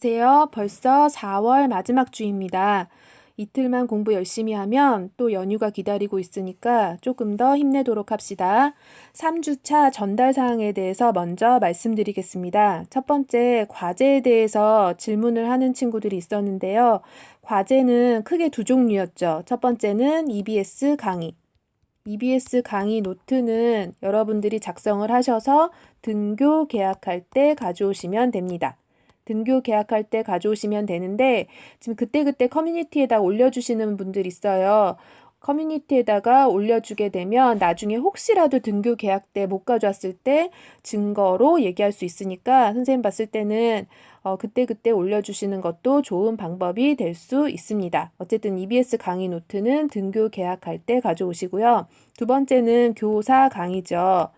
안녕하세요. 벌써 4월 마지막 주입니다. 이틀만 공부 열심히 하면 또 연휴가 기다리고 있으니까 조금 더 힘내도록 합시다. 3주차 전달 사항에 대해서 먼저 말씀드리겠습니다. 첫 번째, 과제에 대해서 질문을 하는 친구들이 있었는데요. 과제는 크게 두 종류였죠. 첫 번째는 EBS 강의. EBS 강의 노트는 여러분들이 작성을 하셔서 등교 계약할 때 가져오시면 됩니다. 등교 계약할 때 가져오시면 되는데 지금 그때그때 커뮤니티에다 올려주시는 분들 있어요. 커뮤니티에다가 올려주게 되면 나중에 혹시라도 등교 계약 때 못 가져왔을 때 증거로 얘기할 수 있으니까 선생님 봤을 때는 그때그때 올려주시는 것도 좋은 방법이 될 수 있습니다. 어쨌든 EBS 강의 노트는 등교 계약할 때 가져오시고요. 두 번째는 교사 강의죠.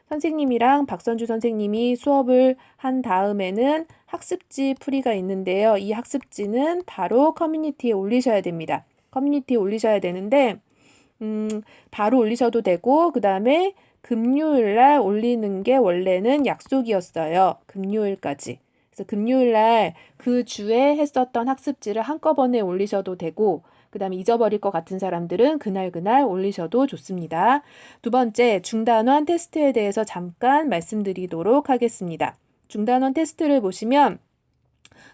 선생님이랑 박선주 선생님이 수업을 한 다음에는 학습지 풀이가 있는데요. 이 학습지는 바로 커뮤니티에 올리셔야 됩니다. 커뮤니티에 올리셔야 되는데 바로 올리셔도 되고 그 다음에 금요일 날 올리는 게 원래는 약속이었어요. 금요일까지. 그래서 금요일 날 그 주에 했었던 학습지를 한꺼번에 올리셔도 되고 그 다음에 잊어버릴 것 같은 사람들은 그날 올리셔도 좋습니다. 두 번째, 중단원 테스트에 대해서 잠깐 말씀드리도록 하겠습니다. 중단원 테스트를 보시면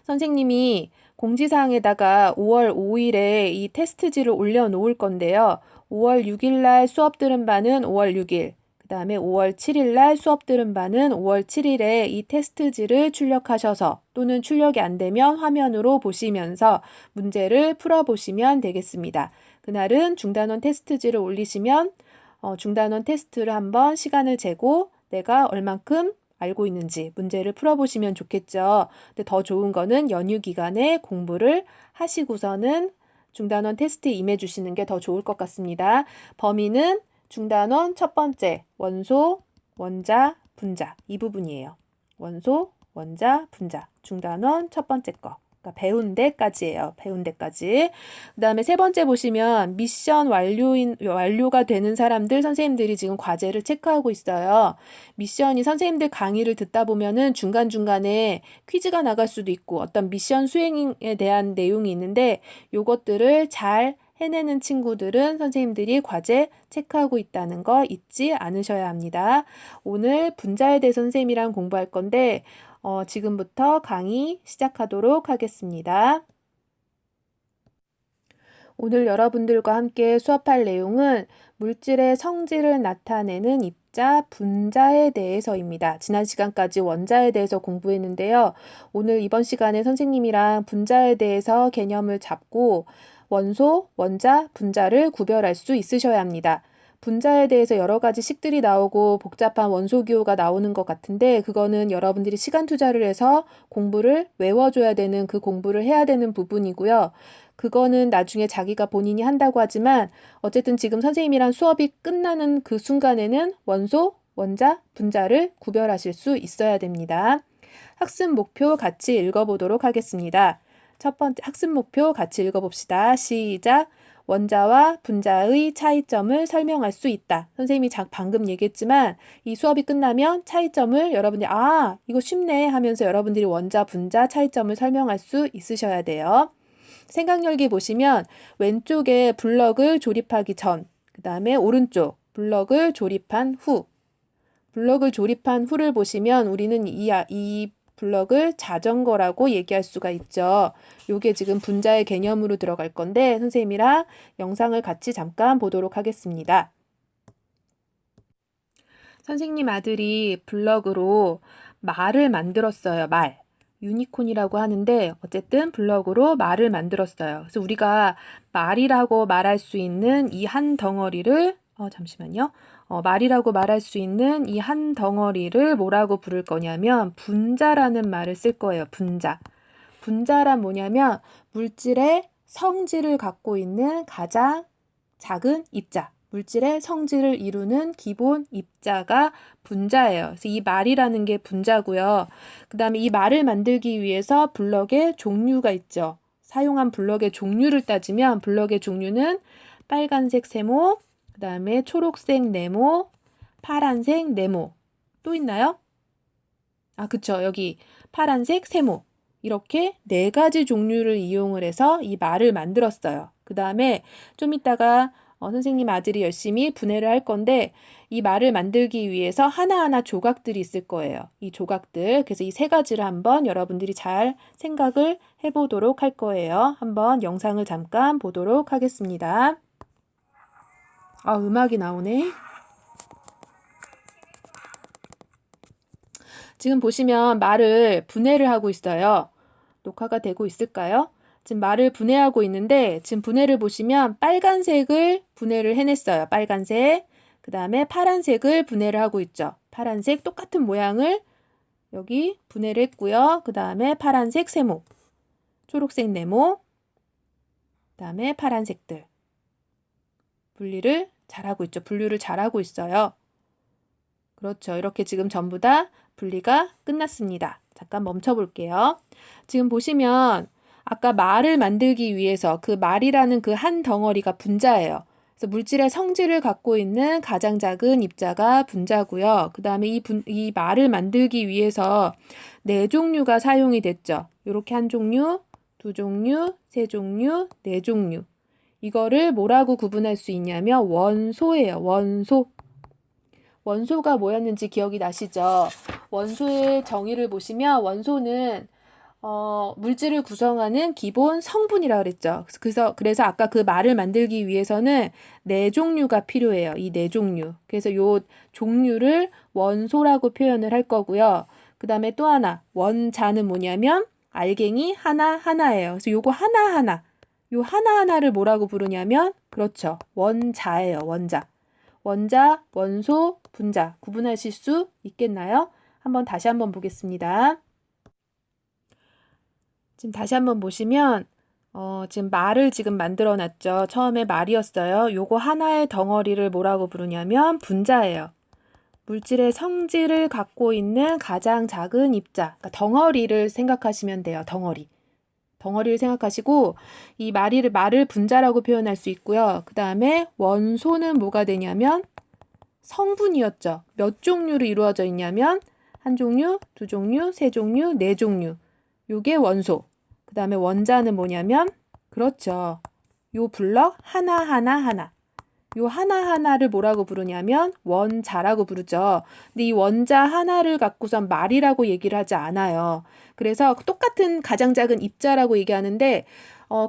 선생님이 공지사항에다가 5월 5일에 이 테스트지를 올려놓을 건데요. 5월 6일 날 수업 들은 반은 5월 6일, 그 다음에 5월 7일 날 수업 들은 반은 5월 7일에 이 테스트지를 출력하셔서 또는 출력이 안 되면 화면으로 보시면서 문제를 풀어보시면 되겠습니다. 그날은 중단원 테스트지를 올리시면 중단원 테스트를 한번 시간을 재고 내가 얼만큼 알고 있는지 문제를 풀어보시면 좋겠죠. 근데 더 좋은 거는 연휴 기간에 공부를 하시고서는 중단원 테스트에 임해주시는 게 더 좋을 것 같습니다. 범위는 중단원 첫 번째, 원소, 원자, 분자 이 부분이에요. 원소, 원자, 분자, 중단원 첫 번째 거. 그러니까 배운 데까지예요. 배운 데까지. 그 다음에 세 번째 보시면 미션 완료가 되는 사람들 선생님들이 지금 과제를 체크하고 있어요. 미션이 선생님들 강의를 듣다 보면은 중간중간에 퀴즈가 나갈 수도 있고 어떤 미션 수행에 대한 내용이 있는데 요것들을 잘 해내는 친구들은 선생님들이 과제 체크하고 있다는 거 잊지 않으셔야 합니다. 오늘 분자에 대해서 선생님이랑 공부할 건데 지금부터 강의 시작하도록 하겠습니다. 오늘 여러분들과 함께 수업할 내용은 물질의 성질을 나타내는 입자, 분자에 대해서입니다. 지난 시간까지 원자에 대해서 공부했는데요. 오늘 이번 시간에 선생님이랑 분자에 대해서 개념을 잡고 원소, 원자, 분자를 구별할 수 있으셔야 합니다. 분자에 대해서 여러 가지 식들이 나오고 복잡한 원소 기호가 나오는 것 같은데 그거는 여러분들이 시간 투자를 해서 공부를 외워줘야 되는 그 공부를 해야 되는 부분이고요. 그거는 나중에 자기가 본인이 한다고 하지만 어쨌든 지금 선생님이랑 수업이 끝나는 그 순간에는 원소, 원자, 분자를 구별하실 수 있어야 됩니다. 학습 목표 같이 읽어보도록 하겠습니다. 첫 번째 학습 목표 같이 읽어봅시다. 시작. 원자와 분자의 차이점을 설명할 수 있다. 선생님이 방금 얘기했지만 이 수업이 끝나면 차이점을 여러분들이 이거 쉽네 하면서 여러분들이 원자, 분자 차이점을 설명할 수 있으셔야 돼요. 생각열기 보시면 왼쪽에 블럭을 조립하기 전, 그 다음에 오른쪽 블럭을 조립한 후. 블럭을 조립한 후를 보시면 우리는 이 블럭을 자전거라고 얘기할 수가 있죠. 요게 지금 분자의 개념으로 들어갈 건데 선생님이랑 영상을 같이 잠깐 보도록 하겠습니다. 선생님 아들이 블럭으로 말을 만들었어요. 말. 유니콘이라고 하는데 어쨌든 블럭으로 말을 만들었어요. 그래서 우리가 말이라고 말할 수 있는 이 한 덩어리를 잠시만요. 말이라고 말할 수 있는 이 한 덩어리를 뭐라고 부를 거냐면 분자라는 말을 쓸 거예요. 분자. 분자란 뭐냐면 물질의 성질을 갖고 있는 가장 작은 입자. 물질의 성질을 이루는 기본 입자가 분자예요. 그래서 이 말이라는 게 분자고요. 그 다음에 이 말을 만들기 위해서 블럭의 종류가 있죠. 사용한 블럭의 종류를 따지면 블럭의 종류는 빨간색 세모, 그 다음에 초록색 네모, 파란색 네모. 또 있나요? 그쵸. 여기 파란색 세모. 이렇게 네 가지 종류를 이용을 해서 이 말을 만들었어요. 그 다음에 좀 이따가 선생님 아들이 열심히 분해를 할 건데 이 말을 만들기 위해서 하나하나 조각들이 있을 거예요. 이 조각들. 그래서 이 세 가지를 한번 여러분들이 잘 생각을 해보도록 할 거예요. 한번 영상을 잠깐 보도록 하겠습니다. 음악이 나오네. 지금 보시면 말을 분해를 하고 있어요. 녹화가 되고 있을까요? 지금 말을 분해하고 있는데 지금 분해를 보시면 빨간색을 분해를 해냈어요. 빨간색. 그 다음에 파란색을 분해를 하고 있죠. 파란색 똑같은 모양을 여기 분해를 했고요. 그 다음에 파란색 세모, 초록색 네모, 그 다음에 파란색들. 분리를 잘하고 있죠. 분류를 잘하고 있어요. 그렇죠. 이렇게 지금 전부 다 분리가 끝났습니다. 잠깐 멈춰 볼게요. 지금 보시면 아까 말을 만들기 위해서 그 말이라는 그 한 덩어리가 분자예요. 그래서 물질의 성질을 갖고 있는 가장 작은 입자가 분자고요. 그 다음에 이 말을 만들기 위해서 네 종류가 사용이 됐죠. 이렇게 한 종류, 두 종류, 세 종류, 네 종류. 이거를 뭐라고 구분할 수 있냐면 원소예요. 원소. 원소가 뭐였는지 기억이 나시죠? 원소의 정의를 보시면 원소는 물질을 구성하는 기본 성분이라고 그랬죠. 그래서 아까 그 말을 만들기 위해서는 네 종류가 필요해요. 이 네 종류. 그래서 요 종류를 원소라고 표현을 할 거고요. 그 다음에 또 하나, 원자는 뭐냐면 알갱이 하나하나예요. 그래서 요거 하나하나. 요 하나하나를 뭐라고 부르냐면 그렇죠. 원자예요. 원자. 원자, 원소, 분자 구분하실 수 있겠나요? 다시 한번 보겠습니다. 지금 다시 한번 보시면 지금 말을 지금 만들어 놨죠. 처음에 말이었어요. 요거 하나의 덩어리를 뭐라고 부르냐면 분자예요. 물질의 성질을 갖고 있는 가장 작은 입자. 그러니까 덩어리를 생각하시면 돼요. 덩어리를 생각하시고 이 말을 분자라고 표현할 수 있고요. 그 다음에 원소는 뭐가 되냐면 성분이었죠. 몇 종류로 이루어져 있냐면 한 종류, 두 종류, 세 종류, 네 종류. 요게 원소. 그 다음에 원자는 뭐냐면 그렇죠. 요 블럭 하나. 요 하나하나를 뭐라고 부르냐면 원자라고 부르죠. 근데 이 원자 하나를 갖고선 말이라고 얘기를 하지 않아요. 그래서 똑같은 가장 작은 입자라고 얘기하는데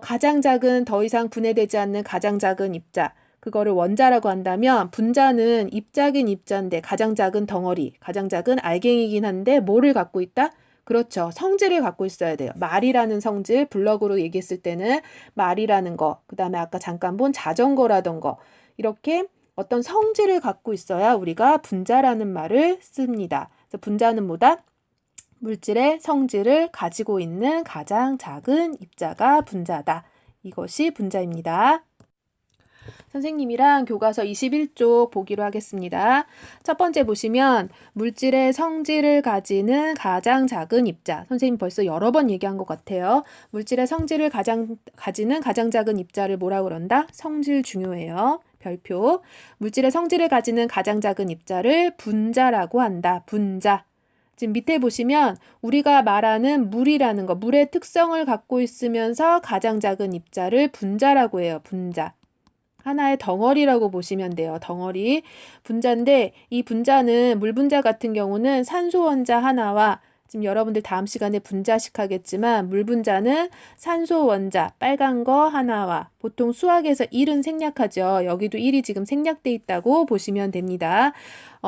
가장 작은 더 이상 분해되지 않는 가장 작은 입자. 그거를 원자라고 한다면 분자는 입자긴 입자인데 가장 작은 덩어리, 가장 작은 알갱이긴 한데 뭐를 갖고 있다? 그렇죠. 성질을 갖고 있어야 돼요. 말이라는 성질, 블럭으로 얘기했을 때는 말이라는 거, 그 다음에 아까 잠깐 본 자전거라던 거, 이렇게 어떤 성질을 갖고 있어야 우리가 분자라는 말을 씁니다. 그래서 분자는 뭐다? 물질의 성질을 가지고 있는 가장 작은 입자가 분자다. 이것이 분자입니다. 선생님이랑 교과서 21쪽 보기로 하겠습니다. 첫 번째 보시면 물질의 성질을 가지는 가장 작은 입자. 선생님 벌써 여러 번 얘기한 것 같아요. 물질의 성질을 가지는 가장 작은 입자를 뭐라고 그런다? 성질 중요해요. 별표. 물질의 성질을 가지는 가장 작은 입자를 분자라고 한다. 분자. 지금 밑에 보시면 우리가 말하는 물이라는 거, 물의 특성을 갖고 있으면서 가장 작은 입자를 분자라고 해요. 분자. 하나의 덩어리라고 보시면 돼요. 덩어리. 분자인데 이 분자는 물 분자 같은 경우는 산소 원자 하나와 지금 여러분들 다음 시간에 분자식 하겠지만 물 분자는 산소 원자 빨간 거 하나와 보통 수학에서 1은 생략하죠. 여기도 1이 지금 생략돼 있다고 보시면 됩니다.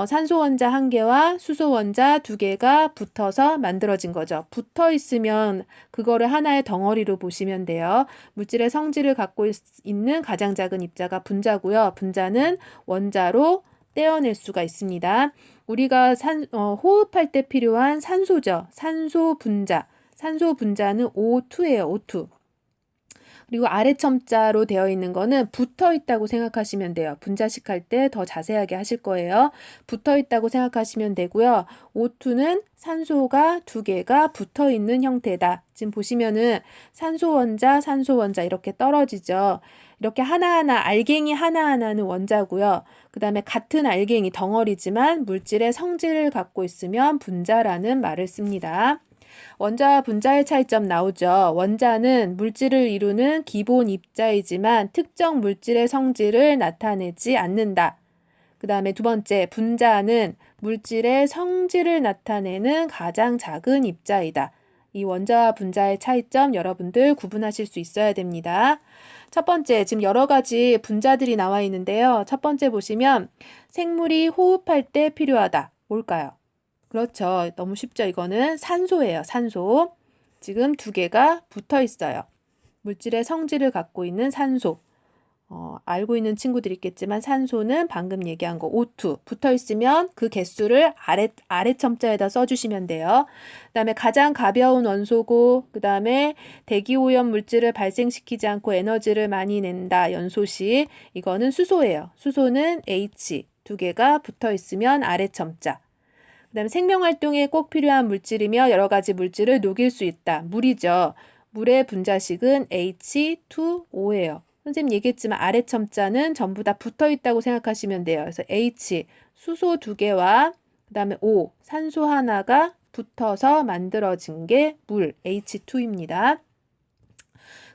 산소 원자 1개와 수소 원자 2개가 붙어서 만들어진 거죠. 붙어 있으면 그거를 하나의 덩어리로 보시면 돼요. 물질의 성질을 갖고 있는 가장 작은 입자가 분자고요. 분자는 원자로 떼어낼 수가 있습니다. 우리가 호흡할 때 필요한 산소죠. 산소 분자. 산소 분자는 O2예요. O2. 그리고 아래 첨자로 되어 있는 거는 붙어 있다고 생각하시면 돼요. 분자식 할 때 더 자세하게 하실 거예요. 붙어 있다고 생각하시면 되고요. O2는 산소가 2개가 붙어 있는 형태다. 지금 보시면은 산소 원자 이렇게 떨어지죠. 이렇게 하나하나 알갱이 하나하나는 원자고요. 그 다음에 같은 알갱이 덩어리지만 물질의 성질을 갖고 있으면 분자라는 말을 씁니다. 원자와 분자의 차이점 나오죠. 원자는 물질을 이루는 기본 입자이지만 특정 물질의 성질을 나타내지 않는다. 그 다음에 두 번째, 분자는 물질의 성질을 나타내는 가장 작은 입자이다. 이 원자와 분자의 차이점 여러분들 구분하실 수 있어야 됩니다. 첫 번째, 지금 여러 가지 분자들이 나와 있는데요. 첫 번째 보시면 생물이 호흡할 때 필요하다. 뭘까요? 그렇죠. 너무 쉽죠. 이거는 산소예요. 산소. 지금 두 개가 붙어 있어요. 물질의 성질을 갖고 있는 산소. 알고 있는 친구들이 있겠지만 산소는 방금 얘기한 거 O2 붙어 있으면 그 개수를 아래 첨자에다 써주시면 돼요. 그 다음에 가장 가벼운 원소고 그 다음에 대기오염 물질을 발생시키지 않고 에너지를 많이 낸다. 연소시. 이거는 수소예요. 수소는 H 두 개가 붙어 있으면 아래 첨자. 그 다음에 생명활동에 꼭 필요한 물질이며 여러 가지 물질을 녹일 수 있다. 물이죠. 물의 분자식은 H2O예요. 선생님 얘기했지만 아래 첨자는 전부 다 붙어 있다고 생각하시면 돼요. 그래서 H, 수소 두 개와 그 다음에 O, 산소 하나가 붙어서 만들어진 게 물, H2입니다.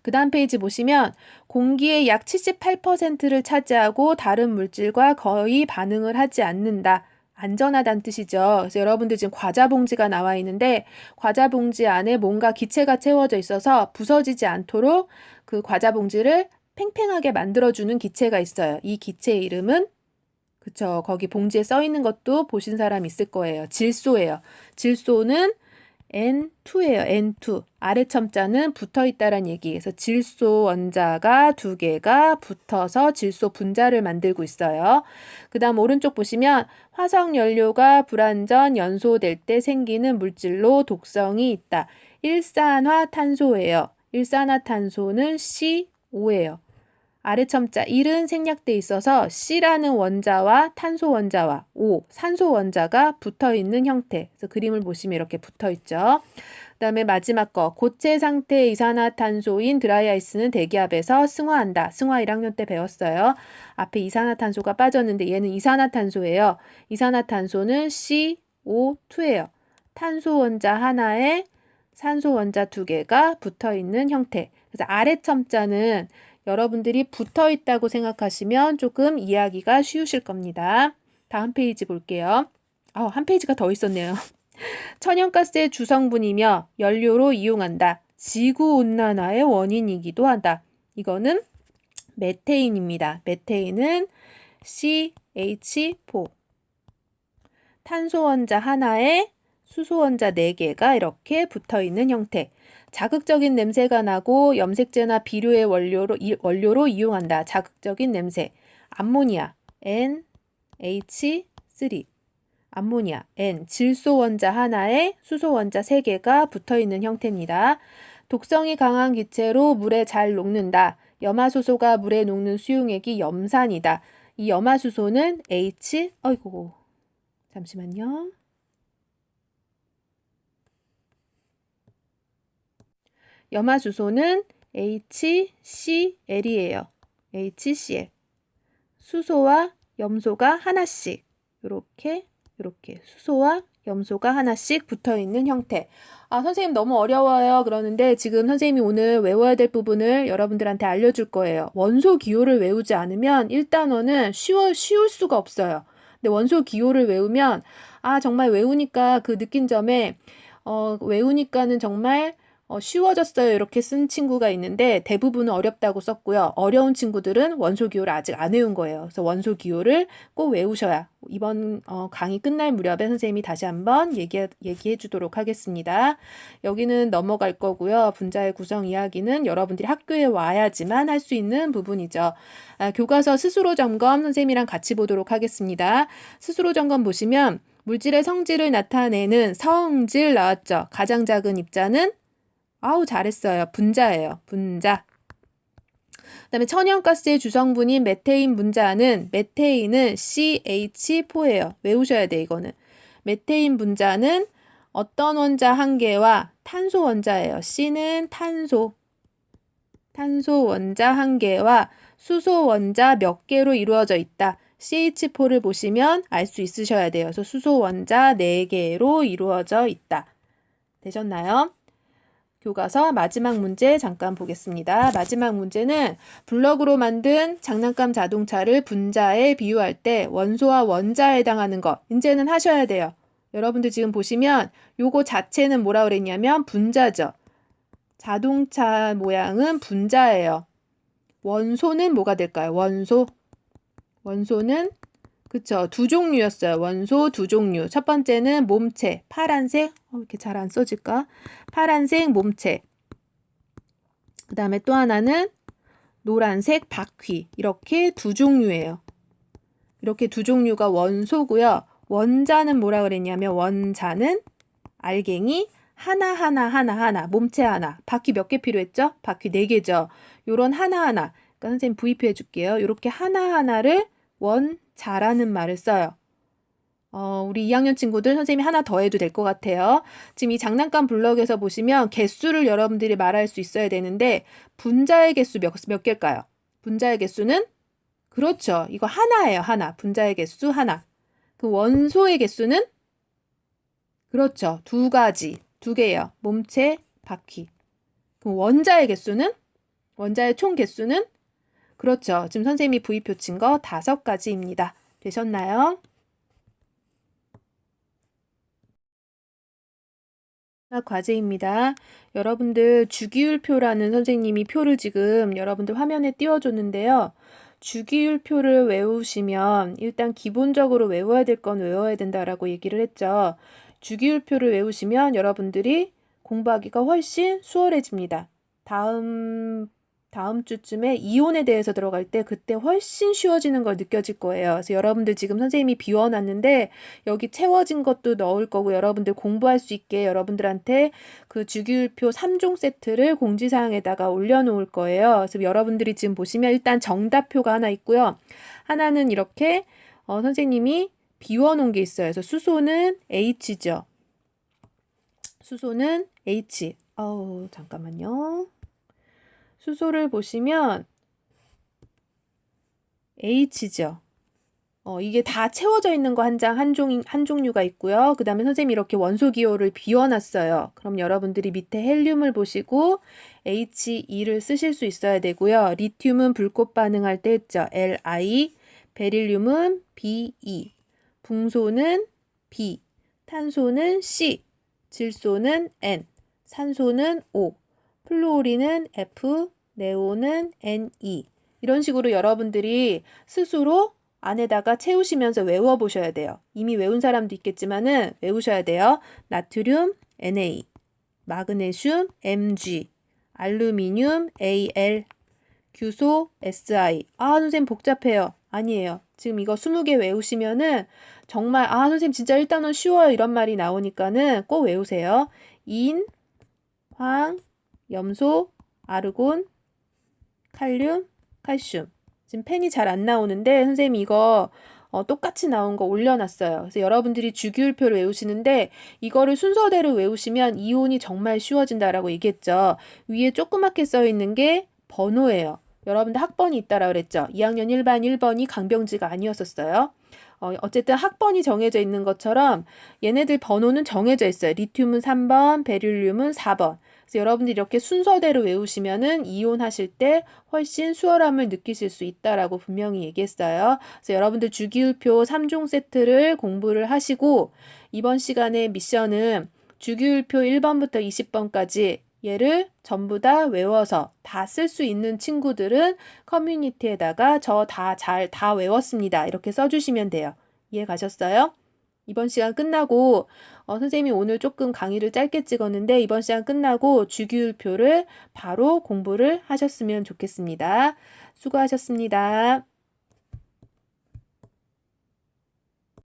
그 다음 페이지 보시면 공기의 약 78%를 차지하고 다른 물질과 거의 반응을 하지 않는다. 안전하다는 뜻이죠. 그래서 여러분들 지금 과자 봉지가 나와 있는데 과자 봉지 안에 뭔가 기체가 채워져 있어서 부서지지 않도록 그 과자 봉지를 팽팽하게 만들어주는 기체가 있어요. 이 기체의 이름은 그쵸. 거기 봉지에 써 있는 것도 보신 사람 있을 거예요. 질소예요. 질소는 N2예요. N2. 아래 첨자는 붙어 있다란 얘기. 그래서 질소 원자가 두 개가 붙어서 질소 분자를 만들고 있어요. 그 다음 오른쪽 보시면 화석 연료가 불완전 연소될 때 생기는 물질로 독성이 있다. 일산화탄소예요. 일산화탄소는 C5예요. 아래 첨자 1은 생략돼 있어서 C라는 원자와 탄소 원자와 O, 산소 원자가 붙어 있는 형태. 그래서 그림을 보시면 이렇게 붙어 있죠. 그 다음에 마지막 거, 고체 상태의 이산화탄소인 드라이아이스는 대기압에서 승화한다. 승화 1학년 때 배웠어요. 앞에 이산화탄소가 빠졌는데 얘는 이산화탄소예요. 이산화탄소는 CO2예요. 탄소 원자 하나에 산소 원자 두 개가 붙어 있는 형태. 그래서 아래 첨자는 여러분들이 붙어 있다고 생각하시면 조금 이해하기가 쉬우실 겁니다. 다음 페이지 볼게요. 한 페이지가 더 있었네요. 천연가스의 주성분이며 연료로 이용한다. 지구온난화의 원인이기도 한다. 이거는 메테인입니다. 메테인은 CH4. 탄소 원자 하나에 수소 원자 4개가 이렇게 붙어 있는 형태. 자극적인 냄새가 나고 염색제나 비료의 원료로 이용한다. 자극적인 냄새. 암모니아 NH3. 암모니아 N. 질소 원자 하나에 수소 원자 3개가 붙어 있는 형태입니다. 독성이 강한 기체로 물에 잘 녹는다. 염화수소가 물에 녹는 수용액이 염산이다. 이 염화수소는 잠시만요. 염화수소는 HCl이에요. HCl. 수소와 염소가 하나씩 이렇게 수소와 염소가 하나씩 붙어있는 형태. 선생님 너무 어려워요. 그러는데 지금 선생님이 오늘 외워야 될 부분을 여러분들한테 알려줄 거예요. 원소 기호를 외우지 않으면 1단원은 쉬울 수가 없어요. 근데 원소 기호를 외우면 정말 외우니까 그 느낀 점에 외우니까는 정말 쉬워졌어요. 이렇게 쓴 친구가 있는데 대부분은 어렵다고 썼고요. 어려운 친구들은 원소 기호를 아직 안 외운 거예요. 그래서 원소 기호를 꼭 외우셔야 이번 강의 끝날 무렵에 선생님이 다시 한번 얘기해 주도록 하겠습니다. 여기는 넘어갈 거고요. 분자의 구성 이야기는 여러분들이 학교에 와야지만 할 수 있는 부분이죠. 교과서 스스로 점검 선생님이랑 같이 보도록 하겠습니다. 스스로 점검 보시면 물질의 성질을 나타내는 성질 나왔죠. 가장 작은 입자는 잘했어요. 분자예요. 분자. 그 다음에 천연가스의 주성분인 메테인 분자는 메테인은 CH4예요. 외우셔야 돼 이거는. 메테인 분자는 어떤 원자 한 개와 탄소 원자예요. C는 탄소 원자 한 개와 수소 원자 몇 개로 이루어져 있다. CH4를 보시면 알 수 있으셔야 돼요. 그래서 수소 원자 4개로 이루어져 있다. 되셨나요? 교과서 마지막 문제 잠깐 보겠습니다. 마지막 문제는 블럭으로 만든 장난감 자동차를 분자에 비유할 때 원소와 원자에 해당하는 것. 이제는 하셔야 돼요. 여러분들 지금 보시면 요거 자체는 뭐라 그랬냐면 분자죠. 자동차 모양은 분자예요. 원소는 뭐가 될까요? 원소는 그쵸. 두 종류였어요. 원소 두 종류. 첫 번째는 몸체, 파란색. 이렇게 잘 안 써질까? 파란색 몸체. 그 다음에 또 하나는 노란색 바퀴. 이렇게 두 종류예요. 이렇게 두 종류가 원소고요. 원자는 뭐라 그랬냐면 원자는 알갱이 하나, 몸체 하나. 바퀴 몇 개 필요했죠? 바퀴 4개죠. 요런 하나하나. 그러니까 선생님 V표 해줄게요. 요렇게 하나하나를 원자라는 말을 써요. 우리 2학년 친구들 선생님이 하나 더 해도 될 것 같아요. 지금 이 장난감 블럭에서 보시면 개수를 여러분들이 말할 수 있어야 되는데 분자의 개수 몇 개일까요? 분자의 개수는 그렇죠. 이거 하나예요. 하나. 분자의 개수 하나. 그 원소의 개수는 그렇죠. 2가지. 2개예요. 몸체, 바퀴. 그럼 원자의 개수는? 원자의 총 개수는? 그렇죠. 지금 선생님이 V표 친 거 5가지입니다. 되셨나요? 과제입니다. 여러분들 주기율표라는 선생님이 표를 지금 여러분들 화면에 띄워줬는데요. 주기율표를 외우시면 일단 기본적으로 외워야 될 건 외워야 된다라고 얘기를 했죠. 주기율표를 외우시면 여러분들이 공부하기가 훨씬 수월해집니다. 다음 주쯤에 이온에 대해서 들어갈 때 그때 훨씬 쉬워지는 걸 느껴질 거예요. 그래서 여러분들 지금 선생님이 비워놨는데 여기 채워진 것도 넣을 거고 여러분들 공부할 수 있게 여러분들한테 그 주기율표 3종 세트를 공지사항에다가 올려놓을 거예요. 그래서 여러분들이 지금 보시면 일단 정답표가 하나 있고요. 하나는 이렇게 선생님이 비워놓은 게 있어요. 그래서 수소는 H죠. 수소는 H. 잠깐만요. 수소를 보시면 H죠. 이게 다 채워져 있는 거 한 종류가 있고요. 그 다음에 선생님이 이렇게 원소 기호를 비워놨어요. 그럼 여러분들이 밑에 헬륨을 보시고 He2를 쓰실 수 있어야 되고요. 리튬은 불꽃 반응할 때 했죠. Li, 베릴륨은 Be, 붕소는 B, 탄소는 C, 질소는 N, 산소는 O, 플루오린은 F, 네온은 Ne. 이런 식으로 여러분들이 스스로 안에다가 채우시면서 외워보셔야 돼요. 이미 외운 사람도 있겠지만은 외우셔야 돼요. 나트륨 Na, 마그네슘 Mg, 알루미늄 Al, 규소 Si. 선생님 복잡해요. 아니에요. 지금 이거 20개 외우시면은 정말 선생님 진짜 일단은 쉬워요. 이런 말이 나오니까는 꼭 외우세요. 인, 황, 염소, 아르곤, 칼륨, 칼슘. 지금 펜이 잘 안 나오는데 선생님이 이거 똑같이 나온 거 올려놨어요. 그래서 여러분들이 주기율표를 외우시는데 이거를 순서대로 외우시면 이온이 정말 쉬워진다라고 얘기했죠. 위에 조그맣게 써 있는 게 번호예요. 여러분들 학번이 있다라고 그랬죠. 2학년 1반 1번이 강병지가 아니었었어요. 어쨌든 학번이 정해져 있는 것처럼 얘네들 번호는 정해져 있어요. 리튬은 3번, 베릴륨은 4번. 그래서 여러분들이 이렇게 순서대로 외우시면은 이온 하실 때 훨씬 수월함을 느끼실 수 있다라고 분명히 얘기했어요. 그래서 여러분들 주기율표 3종 세트를 공부를 하시고 이번 시간에 미션은 주기율표 1번부터 20번까지 얘를 전부 다 외워서 다 쓸 수 있는 친구들은 커뮤니티에다가 저 다 외웠습니다. 이렇게 써주시면 돼요. 이해 가셨어요? 이번 시간 끝나고 선생님이 오늘 조금 강의를 짧게 찍었는데 이번 시간 끝나고 주기율표를 바로 공부를 하셨으면 좋겠습니다. 수고하셨습니다.